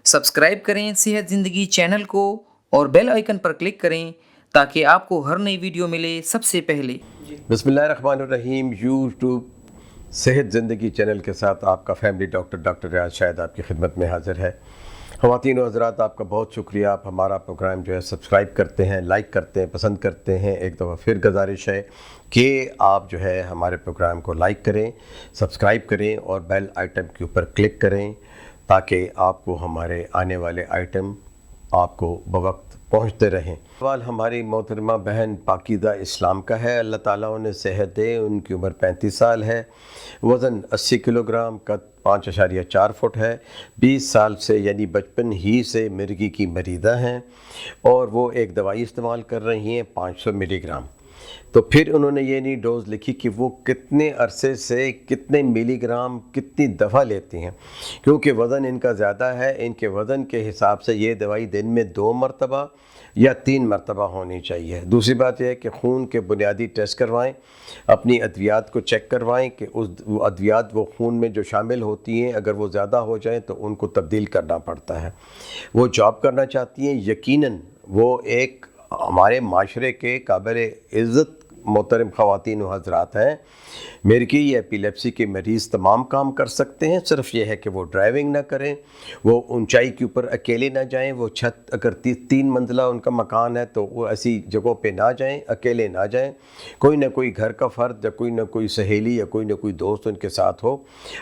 Subscribe करें सेहत ज़िंदगी चैनल को और बेल आइकन पर क्लिक करें ताकि आपको हर नई वीडियो मिले सबसे पहले। बिस्मिल्लाहिर्रहमानिर्रहीम। यूट्यूब सेहत ज़िंदगी चैनल के साथ आपका फैमिली डॉक्टर रियाज शाहिद आपकी खिदमत में हाज़िर है। ख़वातीन व हज़रात, आपका बहुत शुक्रिया, आप हमारा प्रोग्राम जो है सब्सक्राइब करते हैं, लाइक करते हैं, पसंद करते हैं। एक दफ़ा फिर गुजारिश है कि आप जो है हमारे प्रोग्राम को लाइक करें, सब्सक्राइब करें और बेल आइटम के ऊपर क्लिक करें ताकि आपको हमारे आने वाले आइटम आपको बवक्त पहुँचते रहें। सवाल हमारी मोहतरमा बहन पाकीज़ा इस्लाम का है। अल्लाह ताला उन्हें सेहत दे। उनकी उम्र 35 साल है, वज़न 80 किलोग्राम, कद 5.4 फुट है। 20 साल से यानी बचपन ही से मिर्गी की मरीदा हैं और वो एक दवाई इस्तेमाल कर रही हैं 500 मिलीग्राम। तो फिर उन्होंने ये नहीं डोज़ लिखी कि वो कितने अरसे से कितने मिलीग्राम कितनी दफ़ा लेती हैं, क्योंकि वज़न इनका ज़्यादा है। इनके वज़न के हिसाब से ये दवाई दिन में 2 मरतबा या 3 मरतबा होनी चाहिए। दूसरी बात यह है कि खून के बुनियादी टेस्ट करवाएं, अपनी अद्वियात को चेक करवाएं कि उस अद्वियात वो खून में जो शामिल होती हैं अगर वो ज़्यादा हो जाएं तो उनको तब्दील करना पड़ता है। वो जॉब करना चाहती हैं, यकीनन वो एक हमारे माशरे के काबिल इज़्ज़त मोहतरम ख़वातीन व हज़रात हैं। मिर्गी या एपिलेप्सी के मरीज़ तमाम काम कर सकते हैं, सिर्फ़ ये है कि वो ड्राइविंग ना करें, वो ऊंचाई के ऊपर अकेले ना जाएं। वो छत अगर 3 मंजिला उनका मकान है तो वो ऐसी जगहों पे ना जाएं, अकेले ना जाएं। कोई ना कोई घर का फ़र्द या कोई ना कोई सहेली या कोई ना कोई दोस्त उनके साथ हो।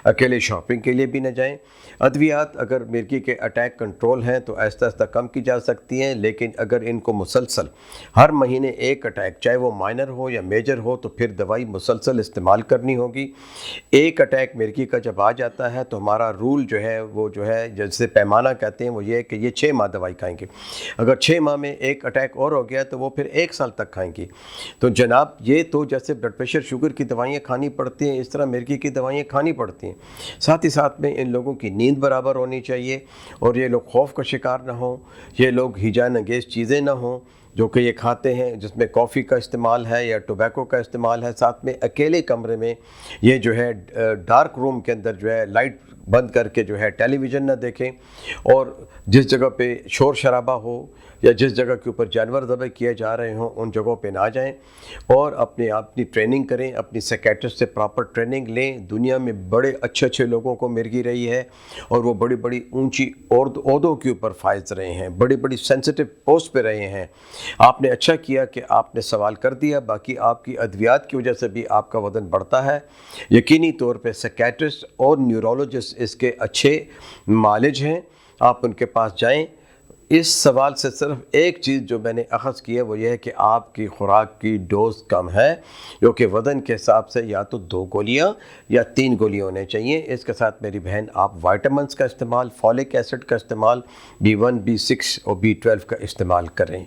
अकेले शॉपिंग के लिए भी ना जाएं। अद्वियात अगर मिर्गी के अटैक कंट्रोल हैं तो आहिस्ता आहिस्ता कम की जा सकती हैं, लेकिन अगर इनको मुसलसल हर महीने एक अटैक, चाहे वो माइनर हो या मेजर हो, तो फिर दवाई मुसलसल इस्तेमाल करनी होगी। एक अटैक मिर्गी का जब आ जाता है तो हमारा रूल जो है वो जो है जैसे पैमाना कहते हैं वो ये है कि ये 6 माह दवाई खाएंगे। अगर 6 माह में एक अटैक और हो गया तो वो फिर 1 साल तक खाएंगी। तो जनाब, ये तो जैसे ब्लड प्रेशर शुगर की दवाइयाँ खानी पड़ती हैं, इस तरह मिर्गी की दवाइयाँ खानी पड़ती हैं। साथ ही साथ में इन लोगों की नींद बराबर होनी चाहिए और ये लोग खौफ का शिकार ना हों, ये लोग हिजान अंगेज़ चीज़ें ना हों जो कि ये खाते हैं, जिसमें कॉफ़ी का इस्तेमाल है या टोबैको का इस्तेमाल है। साथ में अकेले कमरे में ये जो है डार्क रूम के अंदर जो है लाइट बंद करके जो है टेलीविज़न ना देखें और जिस जगह पे शोर शराबा हो या जिस जगह के ऊपर जानवर ज़बह किए जा रहे हों उन जगहों पे ना जाएं और अपनी ट्रेनिंग करें, अपनी साइकियाट्रिस्ट से प्रॉपर ट्रेनिंग लें। दुनिया में बड़े अच्छे अच्छे लोगों को मिर्गी रही है और वो बड़ी बड़ी ऊंची ओहदों के ऊपर फायज रहे हैं, बड़ी बड़ी सेंसिटिव पोस्ट पे रहे हैं। आपने अच्छा किया कि आपने सवाल कर दिया। बाकी आपकी अद्वियात की वजह से भी आपका वज़न बढ़ता है। यकीनी तौर पे साइकियाट्रिस्ट और न्यूरोलॉजिस्ट इसके अच्छे मालिज हैं, आप उनके पास जाएं। इस सवाल से सिर्फ एक चीज़ जो मैंने अख़ज़ की है वो ये है कि आपकी खुराक की डोज़ कम है, जो कि वज़न के हिसाब से या तो 2 गोलियाँ या 3 गोलियाँ होने चाहिए। इसके साथ मेरी बहन आप वाइटामिन्स का इस्तेमाल, फॉलिक एसिड का इस्तेमाल, B1, B6 और B12 का इस्तेमाल करें।